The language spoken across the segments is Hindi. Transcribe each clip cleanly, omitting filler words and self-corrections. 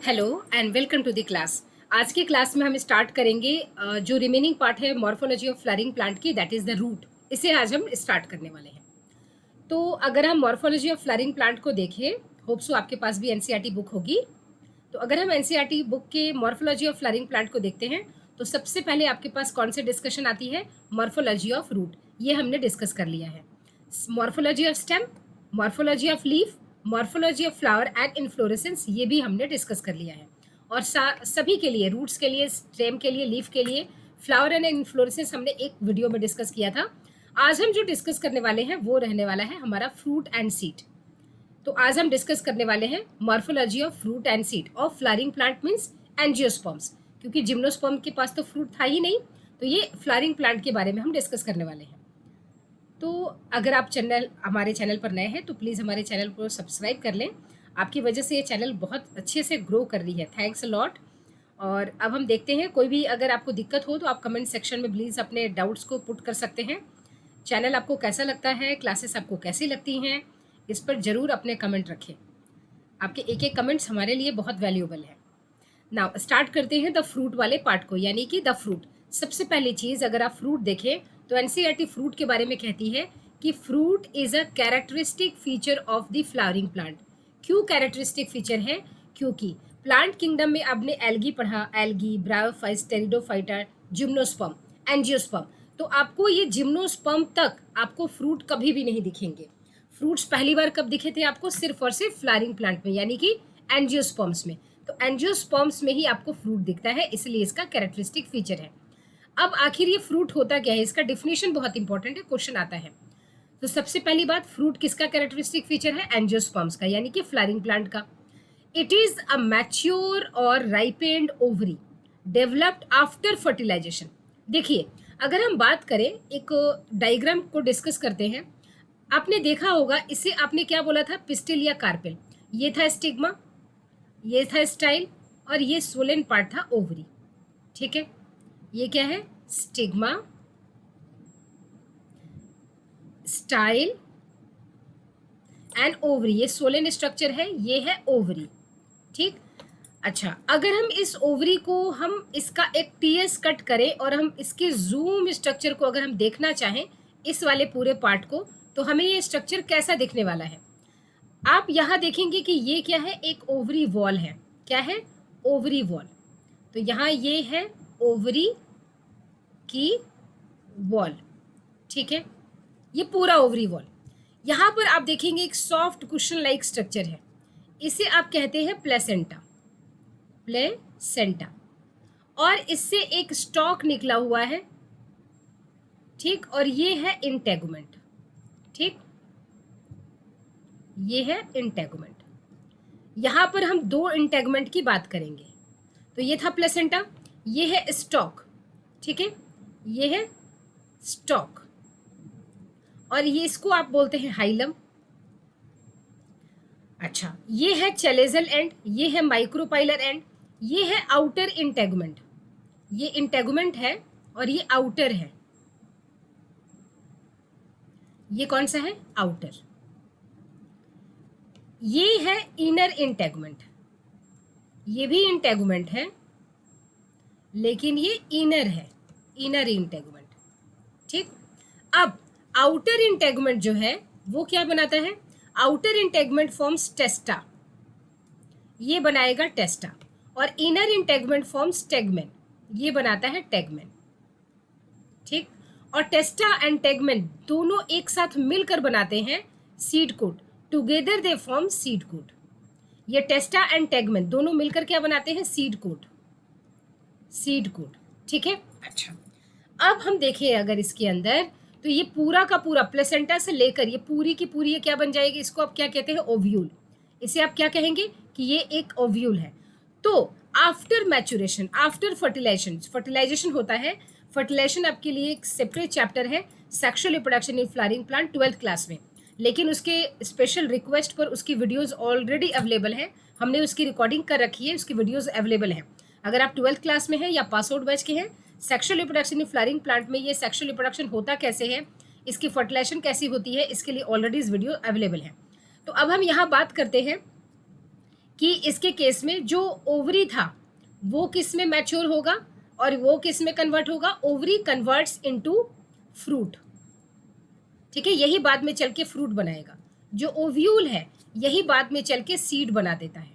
Hello and welcome to the class. आज की क्लास में हम स्टार्ट करेंगे जो रिमेनिंग पार्ट है मॉर्फोलॉजी ऑफ फ्लावरिंग प्लांट की, दैट इज़ द रूट। इसे आज हम स्टार्ट करने वाले हैं। तो अगर हम मॉर्फोलॉजी ऑफ फ्लावरिंग प्लांट को देखें, होप सो आपके पास भी एनसीईआरटी बुक होगी। तो अगर हम एनसीईआरटी बुक के मॉर्फोलॉजी ऑफ फ्लावरिंग प्लांट को देखते हैं तो सबसे पहले आपके पास कौन से डिस्कशन आती है? Morphology of root. ये हमने डिस्कस कर लिया है। Morphology of stem, morphology of leaf, morphology of flower and inflorescence, ये भी हमने डिस्कस कर लिया है। और सभी के लिए, रूट्स के लिए, स्टेम के लिए, लीफ के लिए, फ्लावर एंड इन्फ्लोरेसेंस हमने एक वीडियो में डिस्कस किया था। आज हम जो डिस्कस करने वाले हैं वो रहने वाला है हमारा फ्रूट एंड सीड। तो आज हम डिस्कस करने वाले हैं morphology of fruit and seed of flowering plant means angiosperms, क्योंकि जिम्नोस्पर्म के पास तो फ्रूट था ही नहीं। तो ये फ्लावरिंग प्लांट के बारे में हम डिस्कस करने वाले हैं। तो अगर आप हमारे चैनल पर नए हैं तो प्लीज़ हमारे चैनल को सब्सक्राइब कर लें। आपकी वजह से ये चैनल बहुत अच्छे से ग्रो कर रही है। Thanks a lot. और अब हम देखते हैं, कोई भी अगर आपको दिक्कत हो तो आप कमेंट सेक्शन में प्लीज़ अपने डाउट्स को पुट कर सकते हैं। चैनल आपको कैसा लगता है, क्लासेस आपको कैसी लगती हैं, इस पर ज़रूर अपने कमेंट रखें। आपके एक एक कमेंट्स हमारे लिए बहुत वैल्यूएबल है। नाउ स्टार्ट करते हैं द फ्रूट वाले पार्ट को, यानी कि द फ्रूट। सबसे पहली चीज़, अगर आप फ्रूट देखें तो एनसीईआरटी फ्रूट के बारे में कहती है कि fruit is a characteristic feature of the flowering plant. क्यों कैरेक्टरिस्टिक फीचर है? क्योंकि प्लांट किंगडम में आपने एल्गी पढ़ा, algae, bryophytes, pteridophyta, gymnosperm, angiosperm. तो आपको ये जिम्नोस्पर्म तक आपको फ्रूट कभी भी नहीं दिखेंगे। फ्रूट्स पहली बार कब दिखे थे आपको? सिर्फ और सिर्फ फ्लावरिंग प्लांट में, यानी कि एंजियोस्पर्म्स में। तो एंजियोस्पर्म्स में ही आपको फ्रूट दिखता है, इसलिए इसका कैरेक्टरिस्टिक फीचर है। अब आखिर ये फ्रूट होता क्या है? इसका डिफिनेशन बहुत इंपॉर्टेंट है, क्वेश्चन आता है। तो सबसे पहली बात, फ्रूट किसका कैरेक्टरिस्टिक फीचर है? एंजियोस्पर्म्स का, यानी कि फ्लावरिंग प्लांट का। इट इज अ मैच्योर और ripened ovary developed after fertilization. देखिए, अगर हम बात करें, एक डायग्राम को डिस्कस करते हैं। आपने देखा होगा, इसे आपने क्या बोला था? पिस्टिल या कार्पेल। ये था स्टिग्मा, ये था स्टाइल, और ये सोलेन पार्ट था ओवरी। ठीक है, ये क्या है? Stigma, style and ovary. ये सोलेन स्ट्रक्चर है, ये है ओवरी। ठीक। अच्छा, अगर हम इस ओवरी को, हम इसका एक टीएस कट करें और हम इसके जूम स्ट्रक्चर को अगर हम देखना चाहें, इस वाले पूरे पार्ट को, तो हमें ये स्ट्रक्चर कैसा दिखने वाला है? आप यहाँ देखेंगे कि ये क्या है? एक ओवरी वॉल है। क्या है? Ovary wall. तो यहाँ ये है ओवरी की वॉल। ठीक है, ये पूरा ओवरी वॉल। यहाँ पर आप देखेंगे एक सॉफ्ट कुशन लाइक स्ट्रक्चर है, इसे आप कहते हैं प्लेसेंटा। प्लेसेंटा। और इससे एक स्टॉक निकला हुआ है। ठीक, और ये है इंटेगुमेंट। ठीक, ये है इंटेगुमेंट। यहाँ पर हम दो इंटेगुमेंट की बात करेंगे। तो ये था प्लेसेंटा, ये है स्टॉक। ठीक है, ये है स्टॉक, और ये इसको आप बोलते हैं हाइलम। अच्छा, ये है चेलेजल एंड, ये है माइक्रोपाइलर एंड, ये है आउटर इंटेगुमेंट। ये इंटेगुमेंट है और ये आउटर है। ये कौन सा है? आउटर। ये है इनर इंटेगुमेंट। ये भी इंटेगुमेंट है, लेकिन ये इनर है, इनर इंटेगुमेंट। ठीक। अब आउटर इंटेगुमेंट जो है वो क्या बनाता है? आउटर इंटेगुमेंट फॉर्म्स टेस्टा, ये बनाएगा टेस्टा। और इनर इंटेगुमेंट फॉर्म्स टेगमेन, ये बनाता है टेगमेन। ठीक। और टेस्टा एंड टेगमेन दोनों एक साथ मिलकर बनाते हैं seed coat. Together they form seed coat. ये टेस्टा एंड टेगमेन दोनों मिलकर क्या बनाते हैं? Seed coat. Seed coat. ठीक है। अच्छा, अब हम देखें अगर इसके अंदर, तो ये पूरा का पूरा प्लेसेंटा से लेकर ये पूरी की पूरी ये क्या बन जाएगी? इसको आप क्या कहते हैं? ओव्यूल। इसे आप क्या कहेंगे? कि ये एक ओव्यूल है। तो after maturation, after fertilisation, fertilisation होता है। फर्टिलाइजेशन आपके लिए एक सेपरेट चैप्टर है, sexual reproduction in flowering plant, 12th class में। लेकिन उसके स्पेशल रिक्वेस्ट पर उसकी वीडियोस ऑलरेडी अवेलेबल है, हमने उसकी रिकॉर्डिंग कर रखी है, उसकी वीडियोस अवेलेबल हैं। अगर आप 12th क्लास में हैं या पास आउट बैच के हैं, sexual reproduction in flowering plant में ये सेक्सुअल रिप्रोडक्शन होता कैसे है, इसकी फर्टिलाइजेशन कैसी होती है, इसके लिए ऑलरेडी इस वीडियो अवेलेबल है। तो अब हम यहाँ बात करते हैं कि इसके केस में जो ओवरी था वो किस में मैच्योर होगा और वो किस में कन्वर्ट होगा, ओवरी कन्वर्ट्स इनटू फ्रूट। ठीक है, यही बाद में चल के फ्रूट बनाएगा। जो ओव्यूल है यही बाद में चल के सीड बना देता है,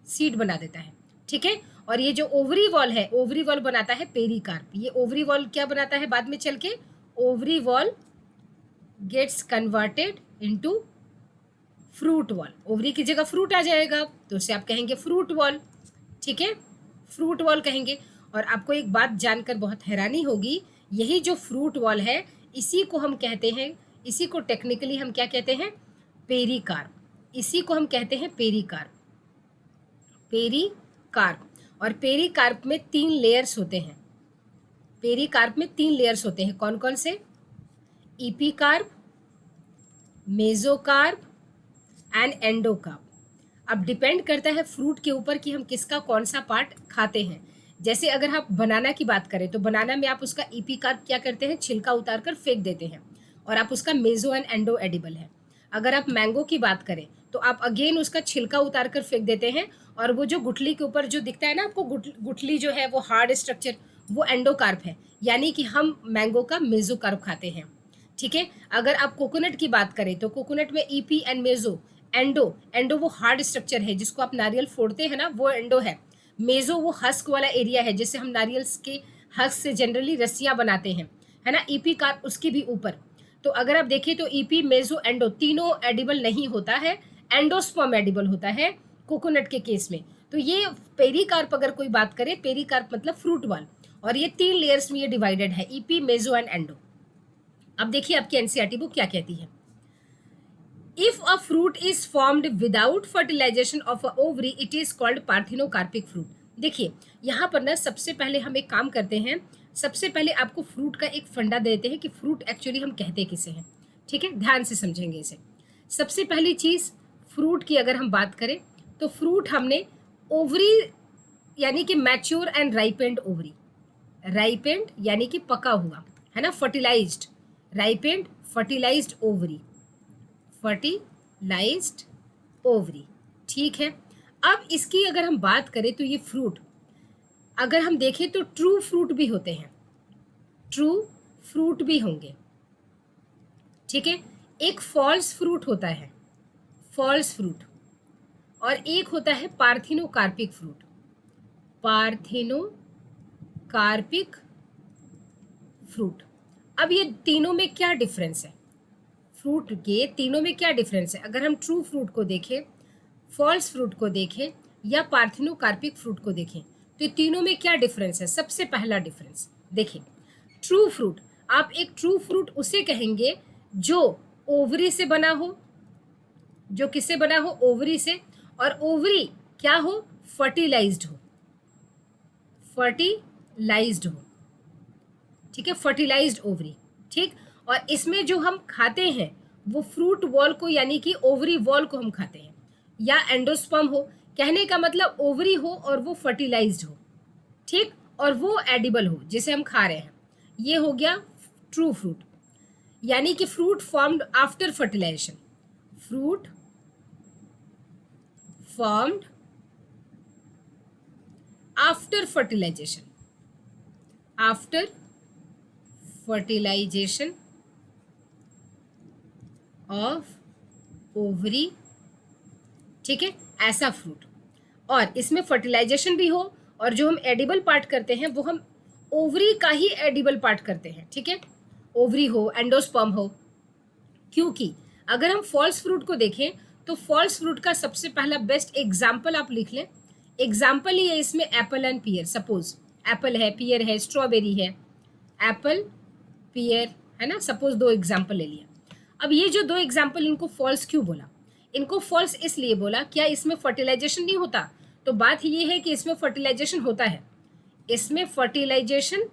सीड बना देता है। ठीक है, और ये जो ओवरी वॉल है, ओवरी वॉल बनाता है पेरिकार्प। ये ओवरी वॉल क्या बनाता है बाद में चल के, ovary wall gets converted into fruit wall. Ovary की जगह फ्रूट आ जाएगा तो उसे आप कहेंगे फ्रूट वॉल। ठीक है, फ्रूट वॉल कहेंगे। और आपको एक बात जानकर बहुत हैरानी होगी, यही जो फ्रूट वॉल है इसी को हम कहते हैं, इसी को टेक्निकली हम क्या कहते हैं, पेरिकार्प। इसी को हम कहते हैं पेरिकार्प, पेरिकार्प। और पेरिकार्प में 3 लेयर्स होते हैं। पेरिकार्प में 3 लेयर्स होते हैं, कौन कौन से, इपीकार्प, मेसोकार्प एंड एंडोकार्प। अब डिपेंड करता है फ्रूट के ऊपर कि हम किसका कौन सा पार्ट खाते हैं। जैसे अगर आप बनाना की बात करें तो बनाना में आप उसका इपीकार्प क्या करते हैं, छिलका उतार कर फेंक देते हैं और आप उसका मेसो एंड एंडो एडिबल है। अगर आप मैंगो की बात करें तो आप अगेन उसका छिलका उतार कर फेंक देते हैं और वो जो गुठली के ऊपर जो दिखता है ना आपको, गुठली जो है वो हार्ड स्ट्रक्चर, वो एंडोकार्प है, यानी कि हम मैंगो का मेसोकार्प खाते हैं। ठीक है, अगर आप कोकोनट की बात करें तो कोकोनट में EP and meso, endo, endo वो हार्ड स्ट्रक्चर है जिसको आप नारियल फोड़ते हैं ना, वो एंडो है। मेसो वो हस्क वाला एरिया है जिससे हम नारियल के हस्क से जनरली रस्सियां बनाते हैं, है ना। ईपी कार्प उसके भी ऊपर। तो अगर आप देखें तो ईपी, मेसो, एंडो तीनों एडिबल नहीं होता है, एंडोस्पर्म एडिबल होता है कोकोनट के केस में। तो ये पेरिकार्प अगर कोई बात करे, पेरिकार्प मतलब फ्रूट वाल, और ये 3 लेयर्स में ये डिवाइडेड है, ईपी, मेसो एंड एंडो। अब देखिए आपकी एनसीईआरटी बुक क्या कहती है, If a fruit is formed without fertilization of a ovary, it is called parthenocarpic fruit। देखिए यहाँ पर ना सबसे पहले हम एक काम करते हैं, सबसे पहले आपको फ्रूट का एक फंडा देते हैं कि फ्रूट एक्चुअली हम कहते किसे हैं। ठीक है, ध्यान से समझेंगे इसे। सबसे पहली चीज़, फ्रूट की अगर हम बात करें तो फ्रूट हमने ओवरी यानी कि mature and ripened ovary, ripened यानी कि पका हुआ, है ना, fertilized, ripened fertilized ovary, fertilized ovary. ठीक है, अब इसकी अगर हम बात करें तो ये फ्रूट अगर हम देखें तो ट्रू फ्रूट भी होते हैं, ट्रू फ्रूट भी होंगे। ठीक है, एक फॉल्स फ्रूट होता है, फॉल्स फ्रूट, और एक होता है पार्थिनोकार्पिक फ्रूट, पार्थिनोकार्पिक फ्रूट। अब ये तीनों में क्या डिफरेंस है, फ्रूट के तीनों में क्या डिफरेंस है, अगर हम ट्रू फ्रूट को देखें, फॉल्स फ्रूट को देखें या पार्थिनोकार्पिक फ्रूट को देखें तो तीनों में क्या डिफरेंस है। सबसे पहला डिफरेंस देखिए, ट्रू फ्रूट, आप एक ट्रू फ्रूट उसे कहेंगे जो ओवरी से बना हो, जो किससे बना हो, ओवरी से, और ओवरी क्या हो, फर्टिलाइज्ड हो, फर्टिलाइज्ड हो। ठीक है, फर्टिलाइज्ड ओवरी। ठीक, और इसमें जो हम खाते हैं वो फ्रूट वॉल को यानी कि ओवरी वॉल को हम खाते हैं, या एंडोस्पर्म हो, कहने का मतलब ओवरी हो और वो फर्टिलाइज्ड हो। ठीक, और वो एडिबल हो जिसे हम खा रहे हैं, ये हो गया ट्रू फ्रूट। यानी कि fruit formed after fertilization, fruit formed after fertilization, after fertilization of ovary. ठीक है, ऐसा फ्रूट, और इसमें फर्टिलाइजेशन भी हो और जो हम एडिबल पार्ट करते हैं वो हम ओवरी का ही एडिबल पार्ट करते हैं। ठीक है, ओवरी हो, एंडोस्पर्म हो। क्योंकि अगर हम फॉल्स फ्रूट को देखें तो फॉल्स फ्रूट का सबसे पहला बेस्ट एग्जाम्पल आप लिख लें, एग्जाम्पल ही है इसमें apple and pear. Suppose apple है, पियर है, स्ट्रॉबेरी है, एप्पल, पियर, है ना, सपोज 2 एग्जाम्पल ले लिया। अब ये जो 2 एग्जाम्पल, इनको फॉल्स क्यों बोला, इनको फॉल्स इसलिए बोला, क्या इसमें फर्टिलाइजेशन नहीं होता, तो बात ये है कि इसमें फर्टिलाइजेशन होता है, इसमें फर्टिलाइजेशन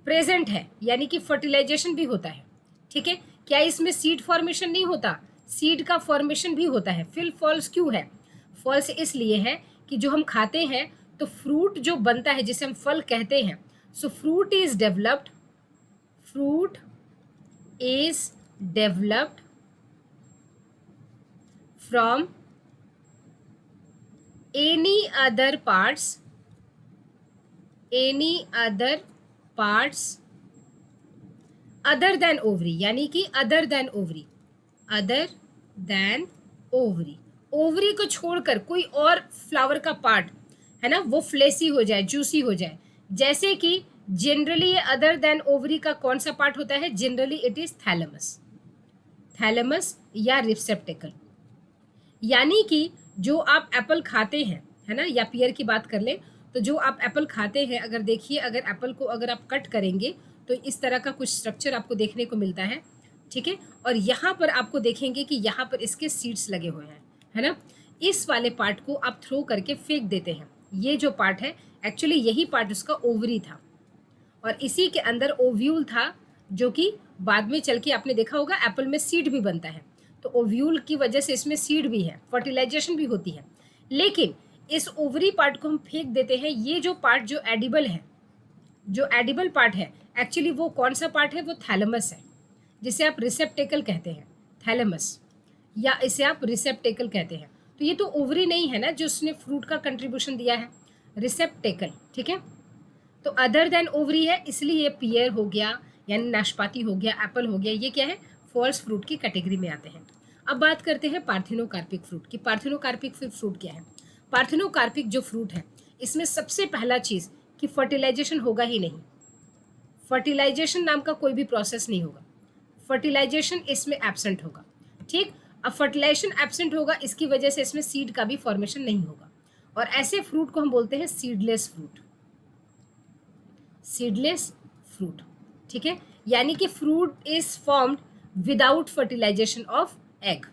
प्रेजेंट है, यानी कि फर्टिलाइजेशन भी होता है। ठीक है, क्या इसमें सीड फॉर्मेशन नहीं होता, सीड का फॉर्मेशन भी होता है। फिर फॉल्स क्यों है, फॉल्स इसलिए है कि जो हम खाते हैं तो फ्रूट जो बनता है जिसे हम फल कहते हैं, सो fruit is developed, fruit is developed from other parts other than ovary, यानी कि अदर देन ओवरी, ओवरी को छोड़कर कोई और फ्लावर का पार्ट है ना वो फ्लेसी हो जाए, जूसी हो जाए। जैसे कि जनरली ये अदर देन ओवरी का कौन सा पार्ट होता है? जनरली इट इज थैलेमस या रिसेप्टेकल। यानी कि जो आप एप्पल खाते हैं, है ना, या पियर की बात कर ले तो जो आप एप्पल खाते हैं, अगर देखिए अगर एप्पल को अगर आप कट करेंगे तो इस तरह का कुछ स्ट्रक्चर आपको देखने को मिलता है, ठीक है। और यहाँ पर आपको देखेंगे कि यहाँ पर इसके सीड्स लगे हुए हैं, है ना। इस वाले पार्ट को आप थ्रो करके फेंक देते हैं। ये जो पार्ट है एक्चुअली यही पार्ट उसका ओवरी था और इसी के अंदर ओव्यूल था, जो कि बाद में चल के आपने देखा होगा एप्पल में सीड भी बनता है। तो ओव्यूल की वजह से इसमें सीड भी है, फर्टिलाइजेशन भी होती है। लेकिन इस ओवरी पार्ट को हम फेंक देते हैं। ये जो पार्ट जो एडिबल है, जो एडिबल पार्ट है एक्चुअली वो कौन सा पार्ट है? वो थैलेमस है, जिसे आप रिसेप्टेकल कहते हैं, थैलेमस, या इसे आप रिसेप्टेकल कहते हैं। तो ये तो ओवरी नहीं है ना जो उसने फ्रूट का कंट्रीब्यूशन दिया है, रिसेप्टेकल, ठीक है। तो अदर देन ओवरी है, इसलिए ये पियर हो गया यानी नाशपाती हो गया, एप्पल हो गया, ये क्या है? फॉल्स फ्रूट की कैटेगरी में आते हैं। अब बात करते हैं पार्थिनोकार्पिक फ्रूट की। पार्थिनोकार्पिक फ्रूट क्या है? पार्थिनोकार्पिक जो फ्रूट है इसमें सबसे पहला चीज़ कि फर्टिलाइजेशन होगा ही नहीं। फर्टिलाइजेशन नाम का कोई भी प्रोसेस नहीं होगा, फर्टिलाइजेशन इसमें एब्सेंट होगा, ठीक। अब फर्टिलाइजेशन एब्सेंट होगा, इसकी वजह से इसमें सीड का भी फॉर्मेशन नहीं होगा। और ऐसे फ्रूट को हम बोलते हैं सीडलेस फ्रूट, ठीक है। यानी कि fruit is formed without fertilization of egg,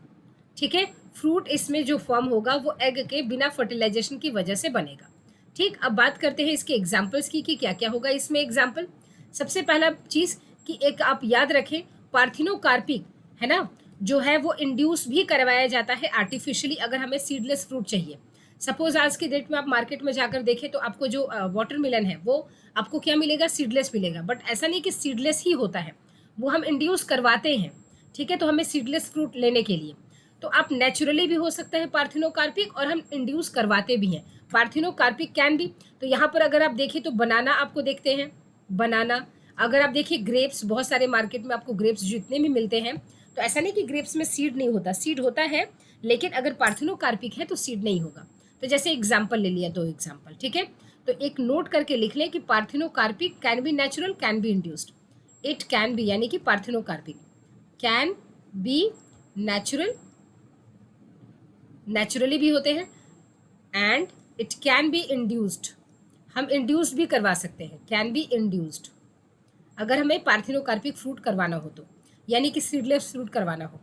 ठीक है। फ्रूट इसमें जो फॉर्म होगा वो एग के बिना फर्टिलाइजेशन की वजह से बनेगा, ठीक। अब बात करते हैं इसके एग्जाम्पल्स की कि क्या क्या होगा इसमें एग्जाम्पल। सबसे पहला चीज़ कि एक आप याद रखें, पार्थिनोकार्पिक है ना जो है वो इंड्यूस भी करवाया जाता है आर्टिफिशियली अगर हमें सीडलेस फ्रूट चाहिए। सपोज आज के डेट में आप मार्केट में जाकर देखें तो आपको जो वाटरमेलन है वो आपको क्या मिलेगा? सीडलेस मिलेगा। बट ऐसा नहीं कि सीडलेस ही होता है, वो हम इंड्यूस करवाते हैं, ठीक है। तो हमें सीडलेस फ्रूट लेने के लिए तो आप नेचुरली भी हो सकता है पार्थिनोकार्पिक, और हम इंड्यूस करवाते भी हैं पार्थिनोकार्पिक कैन भी। तो यहाँ पर अगर आप देखें तो बनाना आपको देखते हैं, बनाना। अगर आप देखिए ग्रेप्स, बहुत सारे मार्केट में आपको ग्रेप्स जितने भी मिलते हैं, तो ऐसा नहीं कि ग्रेप्स में सीड नहीं होता, सीड होता है, लेकिन अगर पार्थिनोकार्पिक है तो सीड नहीं होगा। तो जैसे एग्जाम्पल ले लिया, 2 एग्जाम्पल, ठीक है। तो एक नोट करके लिख लें कि parthenocarpic can be natural, can be induced. It can be यानी कि parthenocarpic can be natural, naturally भी होते हैं, and it can be induced, हम इंड्यूस्ड भी करवा सकते हैं, कैन बी इंड्यूस्ड अगर हमें पार्थिनोकार्पिक फ्रूट करवाना हो तो, यानी कि सीडलेस फ्रूट करवाना हो,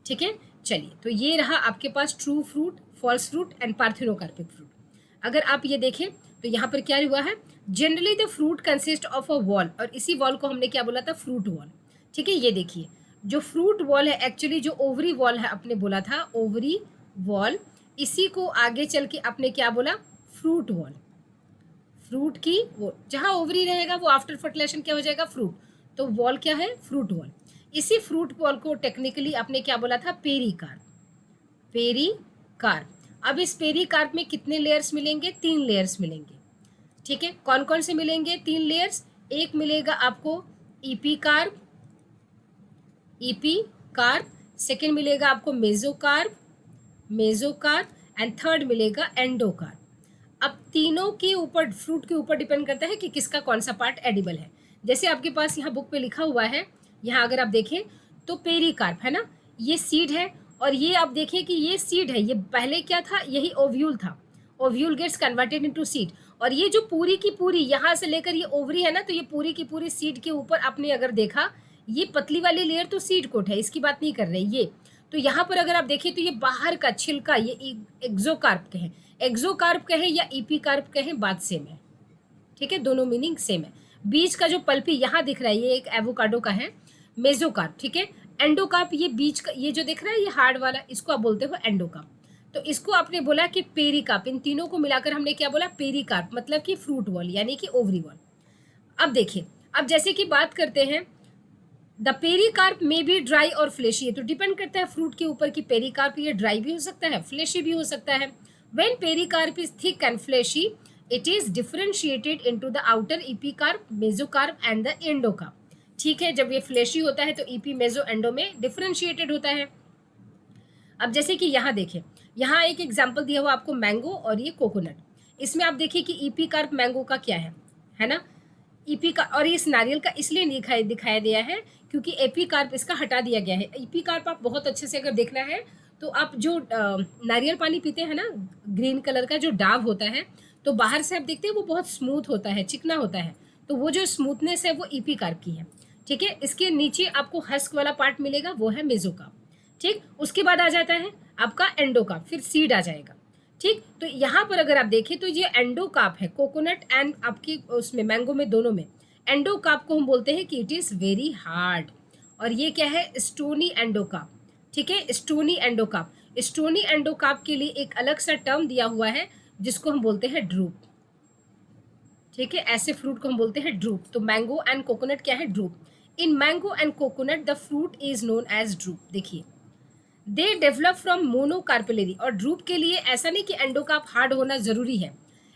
ठीक है। चलिए, तो ये रहा आपके पास true fruit, false fruit and parthenocarpic fruit. अगर आप ये देखें तो यहाँ पर क्या हुआ है? Generally the fruit consist of a wall, और इसी वॉल को हमने क्या बोला था? फ्रूट वॉल, ठीक है। ये देखिए जो फ्रूट वॉल है एक्चुअली जो ओवरी वॉल है आपने बोला था ओवरी वॉल, इसी को आगे चल के आपने क्या बोला? Fruit wall. फ्रूट की वो जहाँ ओवरी रहेगा वो आफ्टर फर्टिलाइजेशन क्या हो जाएगा? फ्रूट। तो वॉल क्या है? Fruit wall. इसी फ्रूट वॉल को टेक्निकली आपने क्या बोला था? Pericarp, pericarp. अब इस पेरिकार्प में कितने लेयर्स मिलेंगे? 3 लेयर्स मिलेंगे, ठीक है। कौन कौन से मिलेंगे 3 लेयर्स? एक मिलेगा आपको ईपीकार्प, सेकेंड मिलेगा आपको मेसोकार्प, एंड थर्ड मिलेगा एंडोकार्प। अब तीनों के ऊपर, फ्रूट के ऊपर डिपेंड करता है कि किसका कौन सा पार्ट एडिबल है। जैसे आपके पास यहाँ बुक पे लिखा हुआ है, यहाँ अगर आप देखें तो पेरिकार्प है ना, ये सीड है, और ये आप देखें कि ये सीड है, ये पहले क्या था? यही ओव्यूल था, ovule gets converted into seed. और ये जो पूरी की पूरी यहाँ से लेकर ये ओवरी है ना, तो ये पूरी की पूरी सीड के ऊपर आपने अगर देखा, ये पतली वाली लेयर तो सीड कोट है, इसकी बात नहीं कर रहे ये। तो यहाँ पर अगर आप देखें तो ये बाहर का छिलका, ये एक्सोकार्प कहें, एक्सोकार्प कहें या ईपीकार्प कहें, बात सेम है, ठीक है, दोनों मीनिंग सेम है। बीच का जो पल्पी यहाँ दिख रहा है ये एक एवोकाडो का है, मेसोकार्प, ठीक है। एंडोकार्प ये बीच का, ये जो दिख रहा है ये हार्ड वाला, इसको आप बोलते हो एंडोकार्प। तो इसको आपने बोला कि पेरिकार्प, इन तीनों को मिलाकर हमने क्या बोला? पेरिकार्प, मतलब कि फ्रूट वॉल यानी कि ओवरी वॉल। अब देखिए, अब जैसे कि बात करते हैं द पेरिकार्प में भी ड्राई और फ्लेशी है, तो डिपेंड करता है फ्रूट के ऊपर कि पेरिकार्प ये ड्राई भी हो सकता है, फ्लेशी भी हो सकता है। When pericarp is thick and fleshy, it is differentiated into the outer epicarp, mesocarp and the endocarp. ठीक है, जब ये फ्लेशी होता है तो ईपी मेजो एंडो में डिफरेंशिएटेड होता है। अब जैसे कि यहाँ देखें, यहाँ एक एग्जाम्पल दिया हुआ आपको मैंगो और ये कोकोनट। इसमें आप देखिए कि ईपी कार्प मैंगो का क्या है ना, ईपी का, और इस नारियल का इसलिए दिखाया गया है क्योंकि एपी कार्प इसका हटा दिया गया है। ईपी कार्प आप बहुत अच्छे से अगर देखना है तो आप जो नारियल पानी पीते हैं ना, ग्रीन कलर का जो डाव होता है, तो बाहर से आप देखते हैं वो बहुत स्मूथ होता है, चिकना होता है, तो वो जो स्मूथनेस है वो ईपी कार्प की है। ठीक है, इसके नीचे आपको हस्क वाला पार्ट मिलेगा, वो है मेजोकार्प। ठीक, उसके बाद आ जाता है आपका एंडोकार्प, फिर सीड आ जाएगा। ठीक, तो यहाँ पर अगर आप देखें तो ये एंडोकार्प है, कोकोनट एंड आपकी उसमें मैंगो में, दोनों में एंडोकार्प को हम बोलते हैं कि इट इज़ वेरी हार्ड। और ये क्या है, स्टोनी एंडोकार्प। ठीक है, स्टोनी एंडोकार्प। स्टोनी एंडोकार्प के लिए एक अलग सा टर्म दिया हुआ है जिसको हम बोलते हैं ड्रूप। ठीक है, ऐसे फ्रूट को हम बोलते हैं ड्रूप। तो मैंगो एंड कोकोनट क्या है, drupe. In mango and coconut the fruit is known as drupe. देखिए, दे डेवलप फ्रॉम मोनोकार्पेलरी। और ड्रूप के लिए ऐसा नहीं कि एंडोकार्प हार्ड होना जरूरी है,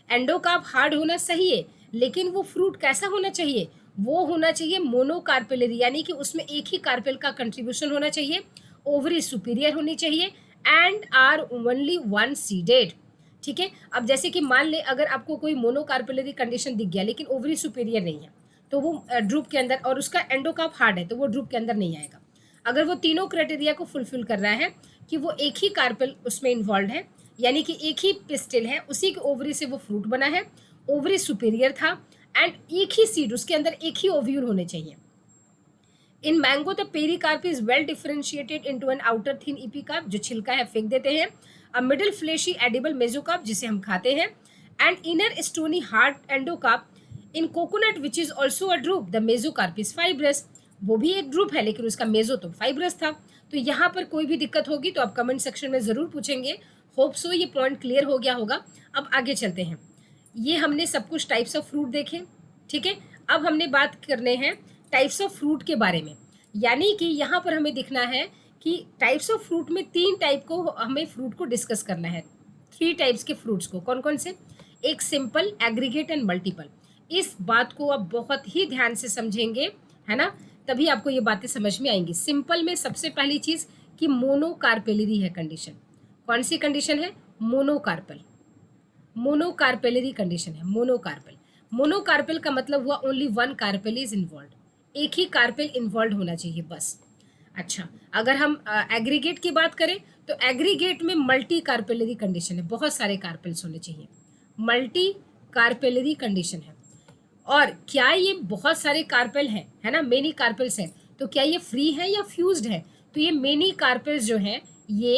एंडोकार्प हार्ड होना सही है, लेकिन वो फ्रूट कैसा होना चाहिए, वो होना चाहिए मोनोकार्पेलरी, यानी कि उसमें एक ही कार्पेल का कंट्रीब्यूशन होना चाहिए, ओवरी सुपीरियर होनी चाहिए and are only one seeded. ठीक है, अब जैसे कि मान ले अगर आपको कोई मोनोकार्पेलरी कंडीशन दिख गया लेकिन ओवरी सुपीरियर नहीं है, तो वो ड्रूप के अंदर, और उसका एंडोकार्प हार्ड है तो वो ड्रूप के अंदर नहीं आएगा। अगर वो तीनों क्राइटेरिया को फुलफिल कर रहा है कि वो एक ही कार्पेल उसमें इन्वॉल्व है, यानी कि एक ही पिस्टिल है, उसी के ओवरी से वो फ्रूट बना है, ओवरी सुपीरियर था, एंड एक ही सीड, उसके अंदर एक ही ओव्यूल होने चाहिए। In mango the pericarp is well differentiated into an outer thin epicarp, जो छिलका है फेंक देते हैं, a middle fleshy edible mesocarp, जिसे हम खाते हैं, and inner stony hard endocarp. In coconut which is also a drupe, the mesocarp is fibrous. वो भी एक ड्रूप है लेकिन उसका मेजो तो फाइब्रस था। तो यहाँ पर कोई भी दिक्कत होगी तो आप कमेंट सेक्शन में ज़रूर पूछेंगे। होप सो ये पॉइंट क्लियर हो गया होगा। अब आगे चलते हैं। ये हमने सब कुछ टाइप्स ऑफ फ्रूट देखे। ठीक है, अब हमने बात करने हैं टाइप्स ऑफ फ्रूट के बारे में, यानी कि यहाँ पर हमें दिखना है कि टाइप्स ऑफ फ्रूट में 3 टाइप को हमें फ्रूट को डिस्कस करना है। 3 टाइप्स के फ्रूट्स को, कौन कौन से, एक सिंपल, एग्रीगेट एंड मल्टीपल। इस बात को आप बहुत ही ध्यान से समझेंगे, है ना, तभी आपको ये बातें समझ में आएंगी। सिंपल में सबसे पहली चीज़ कि मोनोकार्पेलरी है कंडीशन। कौन सी कंडीशन है, मोनोकार्पल, मोनोकार्पेलरी कंडीशन है, मोनोकार्पल। मोनोकार्पेल का मतलब हुआ only one carpel is involve, एक ही कार्पेल इन्वॉल्व होना चाहिए बस। अच्छा, अगर हम एग्रीगेट की बात करें तो एग्रीगेट में मल्टी कार्पेलरी कंडीशन है, बहुत सारे कार्पेल्स होने चाहिए, मल्टी कार्पेलरी कंडीशन है। और क्या ये बहुत सारे कार्पेल हैं, है ना, मेनी कार्पेल्स हैं, तो क्या ये फ्री है या फ्यूज्ड है, तो ये मेनी कार्पेल्स जो हैं ये